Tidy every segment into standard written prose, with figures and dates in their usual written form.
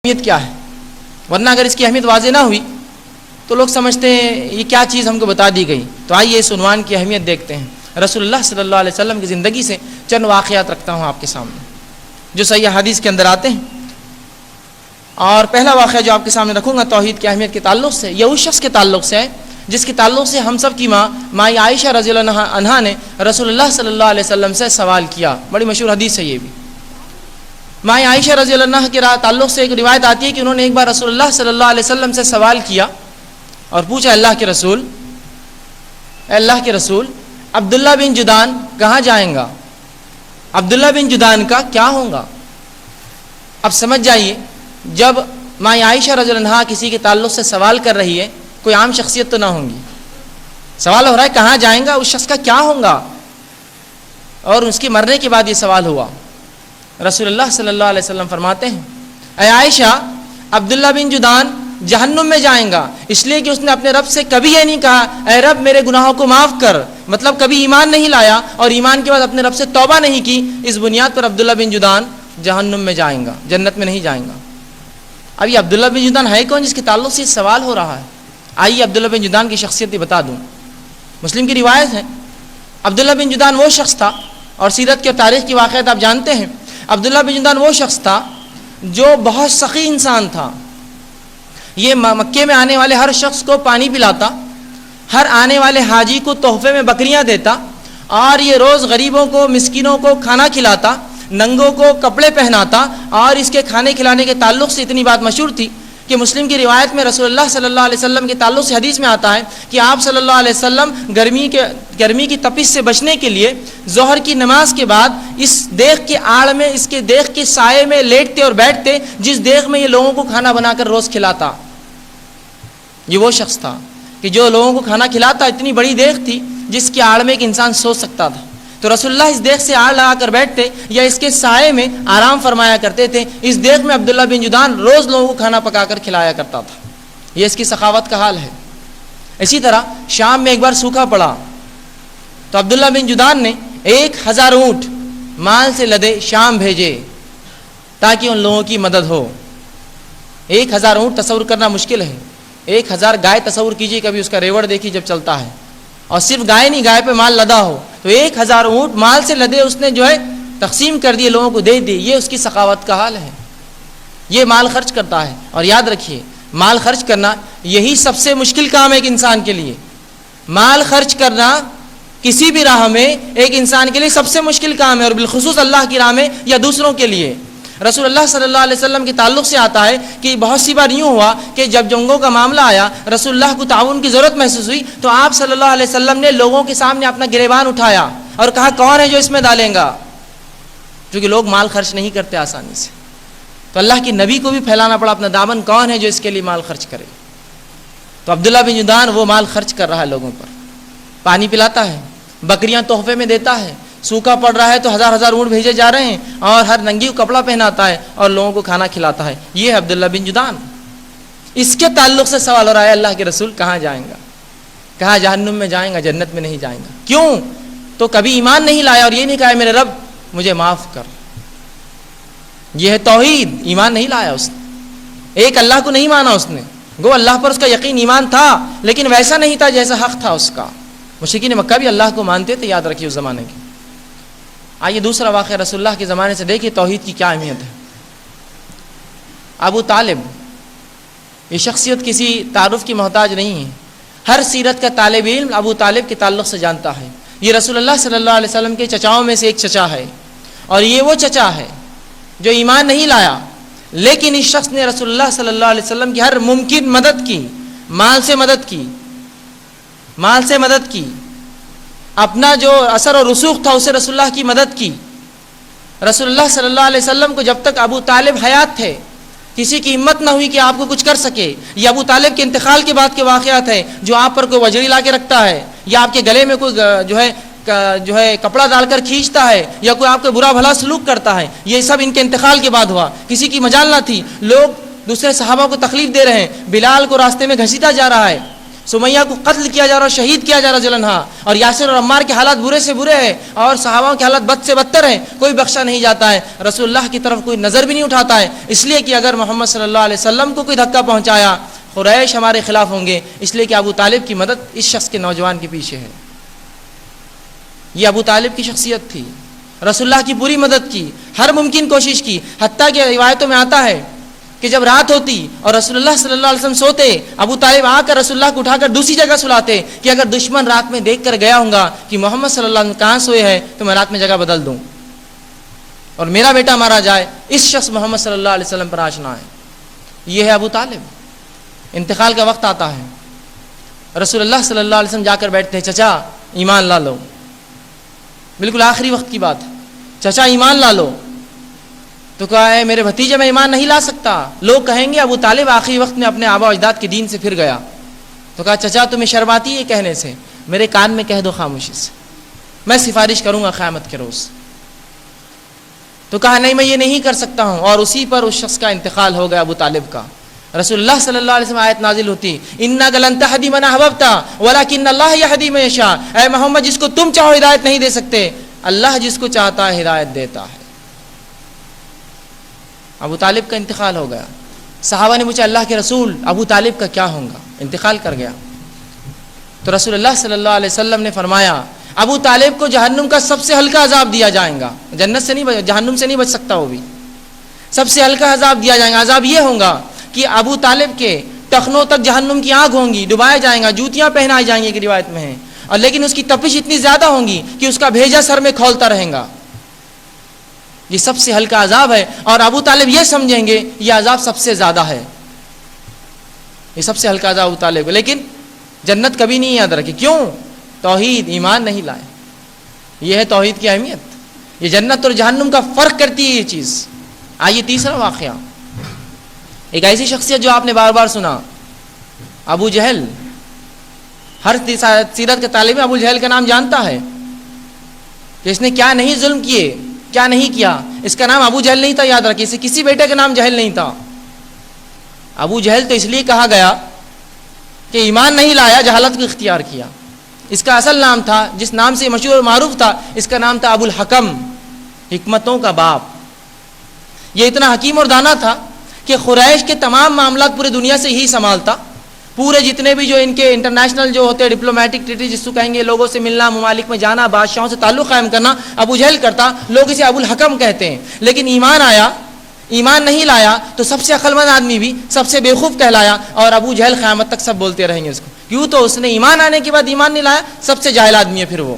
اہمیت کیا ہے، ورنہ اگر اس کی اہمیت واضح نہ ہوئی تو لوگ سمجھتے ہیں یہ کیا چیز ہم کو بتا دی گئی۔ تو آئیے اس عنوان کی اہمیت دیکھتے ہیں۔ رسول اللہ صلی اللہ علیہ وسلم کی زندگی سے چند واقعات رکھتا ہوں آپ کے سامنے جو صحیح حدیث کے اندر آتے ہیں۔ اور پہلا واقعہ جو آپ کے سامنے رکھوں گا توحید کی اہمیت کے تعلق سے، یہ اس شخص کے تعلق سے ہے جس کے تعلق سے ہم سب کی ماں عائشہ رضی اللہ عنہا نے رسول اللہ صلی اللہ علیہ وسلم سے سوال کیا۔ بڑی مشہور حدیث ہے یہ بھی۔ ماں عائشہ رضی اللہ عنہا کے تعلق سے ایک روایت آتی ہے کہ انہوں نے ایک بار رسول اللہ صلی اللہ علیہ وسلم سے سوال کیا اور پوچھا، اللہ کے رسول عبداللہ بن جدعان کہاں جائیں گا؟ عبداللہ بن جدعان کا کیا ہوگا؟ اب سمجھ جائیے، جب ماں عائشہ رضی اللہ عنہا کسی کے تعلق سے سوال کر رہی ہے، کوئی عام شخصیت تو نہ ہوں گی، سوال ہو رہا ہے کہاں جائیں گا، اس شخص کا کیا ہوگا، اور اس کے مرنے کے بعد یہ سوال ہوا۔ رسول اللہ صلی اللہ علیہ وسلم فرماتے ہیں، اے عائشہ، عبداللہ بن جدعان جہنم میں جائیں گا، اس لیے کہ اس نے اپنے رب سے کبھی یہ نہیں کہا اے رب میرے گناہوں کو معاف کر، مطلب کبھی ایمان نہیں لایا اور ایمان کے بعد اپنے رب سے توبہ نہیں کی، اس بنیاد پر عبداللہ بن جدعان جہنم میں جائیں گا، جنت میں نہیں جائیں گا۔ اب یہ عبداللہ بن جدعان ہے کون جس کے تعلق سے سوال ہو رہا ہے؟ آئیے عبداللہ بن جدعان کی شخصیت بھی بتا دوں۔ مسلم کی روایت ہے، عبداللہ بن جدعان وہ شخص تھا، اور سیرت کے تاریخ کی واقعات آپ جانتے ہیں، عبداللہ بن جدعان وہ شخص تھا جو بہت سخی انسان تھا۔ یہ مکے میں آنے والے ہر شخص کو پانی پلاتا، ہر آنے والے حاجی کو تحفے میں بکریاں دیتا، اور یہ روز غریبوں کو مسکینوں کو کھانا کھلاتا، ننگوں کو کپڑے پہناتا، اور اس کے کھانے کھلانے کے تعلق سے اتنی بات مشہور تھی کہ مسلم کی روایت میں رسول اللہ صلی اللہ علیہ وسلم کے تعلق سے حدیث میں آتا ہے کہ آپ صلی اللہ علیہ وسلم گرمی کی تپش سے بچنے کے لیے ظہر کی نماز کے بعد اس دیگ کے آڑ میں، اس کے دیگ کے سائے میں لیٹتے اور بیٹھتے، جس دیگ میں یہ لوگوں کو کھانا بنا کر روز کھلاتا۔ یہ وہ شخص تھا کہ جو لوگوں کو کھانا کھلاتا، اتنی بڑی دیگ تھی جس کے آڑ میں ایک انسان سو سکتا تھا۔ تو رسول اللہ اس دیگ سے آڑ لگا کر بیٹھتے یا اس کے سائے میں آرام فرمایا کرتے تھے۔ اس دیگ میں عبداللہ بن جدعان روز لوگوں کو کھانا پکا کر کھلایا کرتا تھا۔ یہ اس کی سخاوت کا حال ہے۔ اسی طرح شام میں ایک بار سوکھا پڑا تو عبداللہ بن جدعان نے 1000 اونٹ مال سے لدے شام بھیجے تاکہ ان لوگوں کی مدد ہو۔ 1000 اونٹ تصور کرنا مشکل ہے، 1000 گائے تصور کیجیے، کبھی اس کا ریوڑ دیکھی جب چلتا ہے، اور صرف گائے نہیں، گائے پہ مال لدا ہو، تو 1000 اونٹ مال سے لدے اس نے جو ہے تقسیم کر دیے، لوگوں کو دے دی۔ یہ اس کی سخاوت کا حال ہے۔ یہ مال خرچ کرتا ہے، اور یاد رکھیے مال خرچ کرنا یہی سب سے مشکل کام ہے ایک انسان کے لیے۔ مال خرچ کرنا کسی بھی راہ میں ایک انسان کے لیے سب سے مشکل کام ہے، اور بالخصوص اللہ کی راہ میں یا دوسروں کے لیے۔ رسول اللہ صلی اللہ علیہ وسلم کے تعلق سے آتا ہے کہ بہت سی بار یوں ہوا کہ جب جنگوں کا معاملہ آیا، رسول اللہ کو تعاون کی ضرورت محسوس ہوئی، تو آپ صلی اللہ علیہ وسلم نے لوگوں کے سامنے اپنا گریبان اٹھایا اور کہا کون ہے جو اس میں ڈالیں گا، کیونکہ لوگ مال خرچ نہیں کرتے آسانی سے۔ تو اللہ کے نبی کو بھی پھیلانا پڑا اپنا دامن، کون ہے جو اس کے لیے مال خرچ کرے۔ تو عبداللہ بن جدعان وہ مال خرچ کر رہا ہے، لوگوں پر پانی پلاتا ہے، بکریاں تحفے میں دیتا ہے، سوکھا پڑ رہا ہے تو 1000 اونٹ بھیجے جا رہے ہیں، اور ہر ننگی کو کپڑا پہناتا ہے اور لوگوں کو کھانا کھلاتا ہے۔ یہ ہے عبداللہ بن جدعان۔ اس کے تعلق سے سوال ہو رہا ہے اللہ کے رسول کہاں جائیں گا؟ کہا جہنم میں جائیں گا، جنت میں نہیں جائیں گا۔ کیوں؟ تو کبھی ایمان نہیں لایا اور یہ نہیں کہا میرے رب مجھے معاف کر۔ یہ ہے توحید، ایمان نہیں لایا اس نے، ایک اللہ کو نہیں مانا اس نے۔ گو اللہ پر اس کا یقین ایمان تھا، لیکن ویسا نہیں تھا جیسا حق تھا اس کا۔ مشرکین مکہ بھی اللہ کو مانتے تھے، یاد رکھیے اس زمانے کی۔ آئیے دوسرا واقعہ رسول اللہ کے زمانے سے دیکھیے توحید کی کیا اہمیت ہے۔ ابو طالب، یہ شخصیت کسی تعارف کی محتاج نہیں ہے، ہر سیرت کا طالب علم ابو طالب کے تعلق سے جانتا ہے۔ یہ رسول اللہ صلی اللہ علیہ وسلم کے چچاؤں میں سے ایک چچا ہے، اور یہ وہ چچا ہے جو ایمان نہیں لایا، لیکن اس شخص نے رسول اللہ صلی اللہ علیہ وسلم کی ہر ممکن مدد کی، مال سے مدد کی، اپنا جو اثر اور رسوخ تھا اسے رسول اللہ کی مدد کی۔ رسول اللہ صلی اللہ علیہ وسلم کو جب تک ابو طالب حیات تھے کسی کی ہمت نہ ہوئی کہ آپ کو کچھ کر سکے۔ یہ ابو طالب کے انتقال کے بعد کے واقعات ہیں، جو آپ پر کوئی وجڑی لا کے رکھتا ہے، یا آپ کے گلے میں کوئی جو ہے کپڑا ڈال کر کھینچتا ہے، یا کوئی آپ کو برا بھلا سلوک کرتا ہے، یہ سب ان کے انتقال کے بعد ہوا۔ کسی کی مجال نہ تھی، لوگ دوسرے صحابہ کو تکلیف دے رہے ہیں، بلال کو راستے میں گھسیٹا جا رہا ہے، سمیہ کو قتل کیا جا رہا ہے، شہید کیا جا رہا رضی اللہ عنہ، اور یاسر اور عمار کے حالات برے سے برے ہیں اور صحابہ کے حالات بد سے بدتر ہیں، کوئی بخشا نہیں جاتا ہے، رسول اللہ کی طرف کوئی نظر بھی نہیں اٹھاتا ہے، اس لیے کہ اگر محمد صلی اللہ علیہ وسلم کو کوئی دھکا پہنچایا قریش ہمارے خلاف ہوں گے، اس لیے کہ ابو طالب کی مدد اس شخص کے نوجوان کے پیچھے ہے۔ یہ ابو طالب کی شخصیت تھی، رسول اللہ کی پوری مدد کی، ہر ممکن کوشش کی، حتیٰ کہ روایتوں میں آتا ہے کہ جب رات ہوتی اور رسول اللہ صلی اللہ علیہ وسلم سوتے، ابو طالب آ کر رسول اللہ کو اٹھا کر دوسری جگہ سلاتے کہ اگر دشمن رات میں دیکھ کر گیا ہوں گا کہ محمد صلی اللہ علیہ وسلم کہاں سوئے ہیں تو میں رات میں جگہ بدل دوں اور میرا بیٹا مارا جائے، اس شخص محمد صلی اللہ علیہ وسلم پر آشنا ہے۔ یہ ہے ابو طالب۔ انتقال کا وقت آتا ہے، رسول اللہ صلی اللہ علیہ وسلم جا کر بیٹھتے ہیں، چچا ایمان لا لو، بالکل آخری وقت کی بات ہے، چچا ایمان لا لو، تو کہا ہے میرے بھتیجے میں ایمان نہیں لا سکتا، لوگ کہیں گے ابو طالب آخری وقت میں اپنے آبا و اجداد کے دین سے پھر گیا، تو کہا چچا تمہیں شرم آتی ہے کہنے سے، میرے کان میں کہہ دو خاموشی سے، میں سفارش کروں گا قیامت کے روز۔ تو کہا نہیں میں یہ نہیں کر سکتا ہوں، اور اسی پر اس شخص کا انتقال ہو گیا ابو طالب کا۔ رسول اللہ صلی اللہ علیہ وسلم آیت نازل ہوتی، انک لن تہدی من احببت ولکن اللہ یہدی من یشاء، اے محمد جس کو تم چاہو ہدایت نہیں دے سکتے، اللہ جس کو چاہتا ہے ہدایت دیتا ہے۔ ابو طالب کا انتقال ہو گیا، صحابہ نے پوچھا اللہ کے رسول ابو طالب کا کیا ہوگا، انتقال کر گیا، تو رسول اللہ صلی اللہ علیہ وسلم نے فرمایا ابو طالب کو جہنم کا سب سے ہلکا عذاب دیا جائے گا، جنت سے نہیں جہنم سے نہیں بچ سکتا، وہ بھی سب سے ہلکا عذاب دیا جائے گا۔ عذاب یہ ہوگا کہ ابو طالب کے ٹخنوں تک جہنم کی آگ ہوں گی، ڈبایا جائیں گا، جوتیاں پہنائی جائیں گی کہ روایت میں ہے، اور لیکن اس کی تپش اتنی زیادہ ہوں گی کہ اس کا بھیجا سر میں کھولتا رہے گا۔ یہ سب سے ہلکا عذاب ہے، اور ابو طالب یہ سمجھیں گے یہ عذاب سب سے زیادہ ہے، یہ سب سے ہلکا عذاب ابو طالب، لیکن جنت کبھی نہیں یاد رکھے، کیوں؟ توحید ایمان نہیں لائے۔ یہ ہے توحید کی اہمیت، یہ جنت اور جہنم کا فرق کرتی ہے یہ چیز۔ آئیے تیسرا واقعہ، ایک ایسی شخصیت جو آپ نے بار بار سنا، ابو جہل۔ ہر سیرت کے طالب ابو جہل کا نام جانتا ہے کہ اس نے کیا نہیں ظلم کیے، کیا نہیں کیا۔ اس کا نام ابو جہل نہیں تھا، یاد رکھیے، اسے کسی بیٹے کا نام جہل نہیں تھا۔ ابو جہل تو اس لیے کہا گیا کہ ایمان نہیں لایا، جہالت کو اختیار کیا۔ اس کا اصل نام تھا، جس نام سے مشہور اور معروف تھا، اس کا نام تھا ابو الحکم، حکمتوں کا باپ۔ یہ اتنا حکیم اور دانا تھا کہ قریش کے تمام معاملات پورے دنیا سے ہی سنبھالتا، پورے جتنے بھی جو ان کے انٹرنیشنل جو ہوتے ہیں ڈپلومیٹک ٹریٹی جس کو کہیں گے، لوگوں سے ملنا، ممالک میں جانا، بادشاہوں سے تعلق قائم کرنا، ابو جہل کرتا۔ لوگ اسے ابو الحکم کہتے ہیں، لیکن ایمان آیا، ایمان نہیں لایا تو سب سے عقل مند آدمی بھی سب سے بیوقوف کہلایا، اور ابو جہل قیامت تک سب بولتے رہیں گے اس کو، کیوں؟ تو اس نے ایمان آنے کے بعد ایمان نہیں لایا، سب سے جاہل آدمی ہے پھر وہ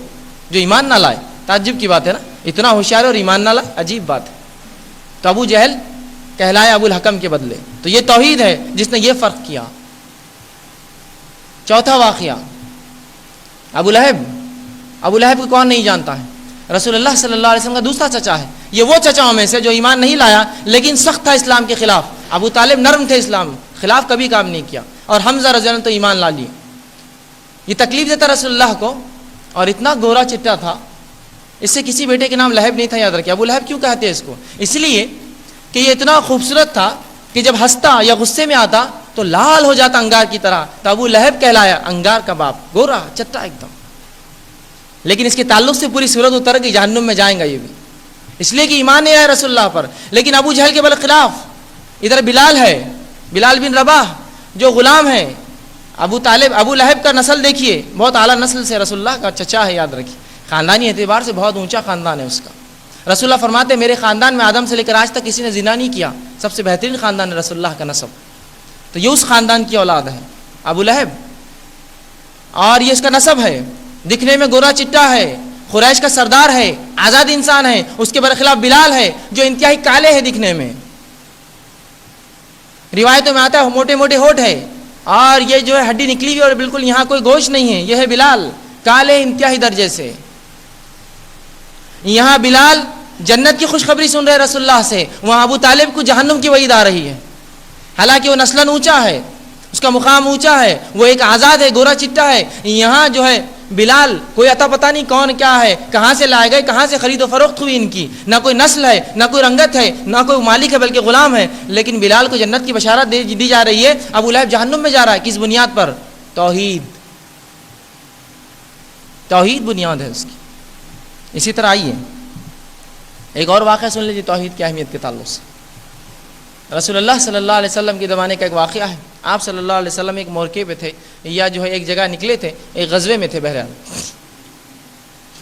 جو ایمان نہ لائے۔ تعجب کی بات ہے نا، اتنا ہوشیار اور ایمان نہ لائے، عجیب بات ہے۔ تو ابو جہل کہلایا ابو الحکم کے بدلے۔ تو یہ توحید ہے جس نے یہ فرق کیا۔ چوتھا واقعہ، ابو لہب۔ ابو لہب کو کون نہیں جانتا ہے؟ رسول اللہ صلی اللہ علیہ وسلم کا دوسرا چچا ہے۔ یہ وہ چچاؤں میں سے جو ایمان نہیں لایا لیکن سخت تھا اسلام کے خلاف۔ ابو طالب نرم تھے، اسلام خلاف کبھی کام نہیں کیا، اور حمزہ رضی اللہ عنہ تو ایمان لا لیے۔ یہ تکلیف دیتا رسول اللہ کو، اور اتنا گورا چٹا تھا، اس سے کسی بیٹے کے نام لہب نہیں تھا، یاد رکھیں۔ ابو لہب کیوں کہتے ہیں اس کو؟ اس لیے کہ یہ اتنا خوبصورت تھا کہ جب ہنستا یا غصے میں آتا تو لال ہو جاتا انگار کی طرح، تو ابو لہب کہلایا، انگار کا باپ، گورا چٹا ایک دم۔ لیکن اس کے تعلق سے پوری صورت اتر گئی، جہنم میں جائیں گا یہ بھی، اس لیے کہ ایمان نہیں آیا رسول اللہ پر۔ لیکن ابو جہل کے برخلاف ادھر بلال ہے، بلال بن رباح جو غلام ہے۔ ابو طالب، ابو لہب کا نسل دیکھیے، بہت اعلیٰ نسل سے رسول اللہ کا چچا ہے، یاد رکھیے، خاندانی اعتبار سے بہت اونچا خاندان ہے اس کا۔ رسول اللہ فرماتے ہیں میرے خاندان میں آدم سے لے کر آج تک کسی نے زنا نہیں کیا، سب سے بہترین خاندان ہے رسول اللہ کا نسب۔ تو یہ اس خاندان کی اولاد ہے ابو لہب، اور یہ اس کا نسب ہے، دکھنے میں گورا چٹا ہے، قریش کا سردار ہے، آزاد انسان ہے۔ اس کے برخلاف بلال ہے جو انتہائی کالے ہے دکھنے میں، روایتوں میں آتا ہے موٹے موٹے ہونٹ ہے، اور یہ جو ہے ہڈی نکلی ہوئی اور بالکل یہاں کوئی گوشت نہیں ہے۔ یہ ہے بلال، کالے انتہائی درجے سے۔ یہاں بلال جنت کی خوشخبری سن رہے رسول اللہ سے، وہاں ابو طالب کو جہنم کی وعید آ رہی ہے۔ حالانکہ وہ نسلاً اونچا ہے، اس کا مقام اونچا ہے، وہ ایک آزاد ہے، گورا چٹا ہے۔ یہاں جو ہے بلال کوئی عطا پتہ نہیں کون کیا ہے، کہاں سے لائے گئے، کہاں سے خرید و فروخت ہوئی ان کی، نہ کوئی نسل ہے، نہ کوئی رنگت ہے، نہ کوئی مالک ہے، بلکہ غلام ہے۔ لیکن بلال کو جنت کی بشارت دی جا رہی ہے، ابو لہب جہنم میں جا رہا ہے، کس بنیاد پر؟ توحید، توحید بنیاد ہے اس کی. اسی طرح آئیے ایک اور واقعہ سن لیجیے توحید کی اہمیت کے تعلق سے. رسول اللہ صلی اللہ علیہ وسلم کے زمانے کا ایک واقعہ ہے. آپ صلی اللہ علیہ وسلم ایک موقع پہ تھے یا جو ہے ایک جگہ نکلے تھے، ایک غزوے میں تھے. بہرحال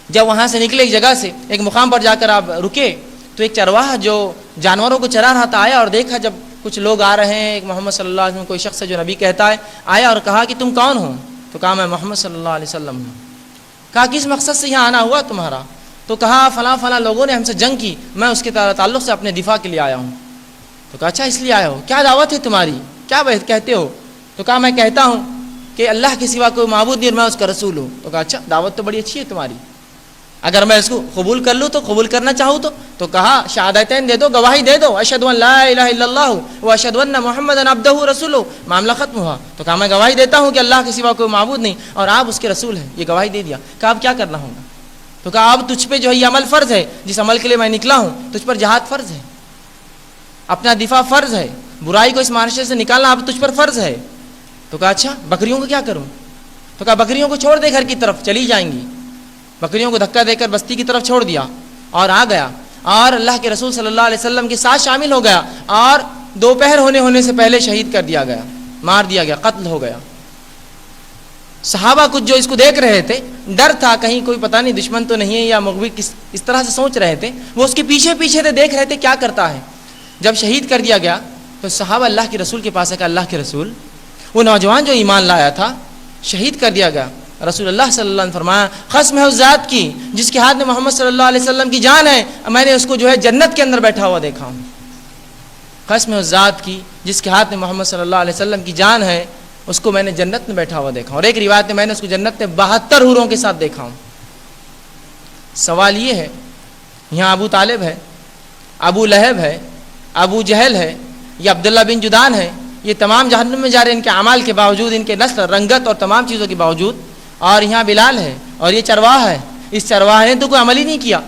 جب وہاں سے نکلے ایک جگہ سے ایک مقام پر جا کر آپ رکے تو ایک چرواہا جو جانوروں کو چرا رہا تھا آیا اور دیکھا جب کچھ لوگ آ رہے ہیں. ایک محمد صلی اللہ علیہ وسلم کوئی شخص ہے جو نبی کہتا ہے، آیا اور کہا کہ تم کون ہو؟ تو کہا میں محمد صلی اللہ علیہ وسلم ہوں. کہا کس مقصد سے یہاں آنا ہوا تمہارا؟ تو کہا فلاں فلاں لوگوں نے ہم سے جنگ کی، میں اس کے تعلق سے اپنے دفاع کے لیے آیا ہوں. تو کہا اچھا اس لیے آئے ہو، کیا دعوت ہے تمہاری، کیا کہتے ہو؟ تو کہا میں کہتا ہوں کہ اللہ کے سوا کوئی معبود نہیں اور میں اس کا رسول ہوں. تو کہا اچھا دعوت تو بڑی اچھی ہے تمہاری، اگر میں اس کو قبول کر لوں تو قبول کرنا چاہوں تو کہا شہادتین دے دو، گواہی دے دو، اشہد ان لا الہ الا اللہ و اشہد ان محمد عبدہ رسولہ. معاملہ ختم ہوا. تو کہا میں گواہی دیتا ہوں کہ اللہ کے سوا کوئی معبود نہیں اور آپ اس کے رسول ہیں. یہ گواہی دے دیا. کہا اب کیا کرنا ہوگا؟ تو کہا اب تجھ پہ جو ہے یہ عمل فرض ہے، جس عمل کے لیے میں نکلا ہوں تجھ پر جہاد فرض ہے، اپنا دفاع فرض ہے، برائی کو اس معاشرے سے نکالنا اب تجھ پر فرض ہے. تو کہا اچھا بکریوں کو کیا کروں؟ تو کہا بکریوں کو چھوڑ دے، گھر کی طرف چلی جائیں گی. بکریوں کو دھکا دے کر بستی کی طرف چھوڑ دیا اور آ گیا اور اللہ کے رسول صلی اللہ علیہ وسلم کے ساتھ شامل ہو گیا اور دوپہر ہونے سے پہلے شہید کر دیا گیا، مار دیا گیا، قتل ہو گیا. صحابہ کچھ جو اس کو دیکھ رہے تھے، ڈر تھا کہیں کوئی پتہ نہیں دشمن تو نہیں ہے یا مغوی اس طرح سے سوچ رہے تھے، وہ اس کے پیچھے پیچھے تھے، دیکھ رہے تھے کیا کرتا ہے. جب شہید کر دیا گیا تو صحابہ اللہ کے رسول کے پاس ہے کہ اللہ کے رسول، وہ نوجوان جو ایمان لایا تھا شہید کر دیا گیا. رسول اللہ صلی اللہ علیہ وسلم فرمایا قسم ہے اس ذات کی جس کے ہاتھ میں محمد صلی اللہ علیہ وسلم کی جان ہے، میں نے اس کو جو ہے جنت کے اندر بیٹھا ہوا دیکھا ہوں. قسم ہے اس ذات کی جس کے ہاتھ میں محمد صلی اللہ علیہ وسلم کی جان ہے، اس کو میں نے جنت میں بیٹھا ہوا دیکھا ہوں. اور ایک روایت میں نے اس کو جنت میں 72 حوروں کے ساتھ دیکھا ہوں. سوال یہ ہے یہاں ابو طالب ہے، ابو لہب ہے، ابو جہل ہے، یہ عبداللہ بن جدعان ہے، یہ تمام جہنم میں جا رہے ہیں ان کے اعمال کے باوجود، ان کے نسل رنگت اور تمام چیزوں کے باوجود. اور یہاں بلال ہے اور یہ چرواہا ہے، اس چرواہے نے تو کوئی عمل ہی نہیں کیا،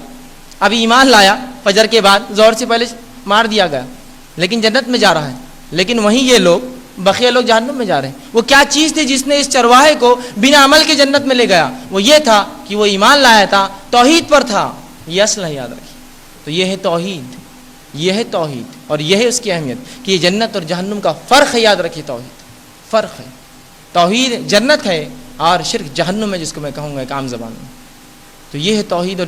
ابھی ایمان لایا فجر کے بعد زہر سے پہلے مار دیا گیا لیکن جنت میں جا رہا ہے. لیکن وہیں یہ لوگ بقیہ لوگ جہنم میں جا رہے ہیں. وہ کیا چیز تھی جس نے اس چرواہے کو بنا عمل کے جنت میں لے گیا؟ وہ یہ تھا کہ وہ ایمان لایا تھا، توحید پر تھا. یہ اصل ہے، یاد رکھیے. تو یہ ہے توحید، یہ ہے توحید اور یہ ہے اس کی اہمیت کہ یہ جنت اور جہنم کا فرق ہے. یاد رکھیے توحید فرق ہے. توحید جنت ہے اور شرک جہنم ہے، جس کو میں کہوں گا ایک عام زبان میں. تو یہ ہے توحید اور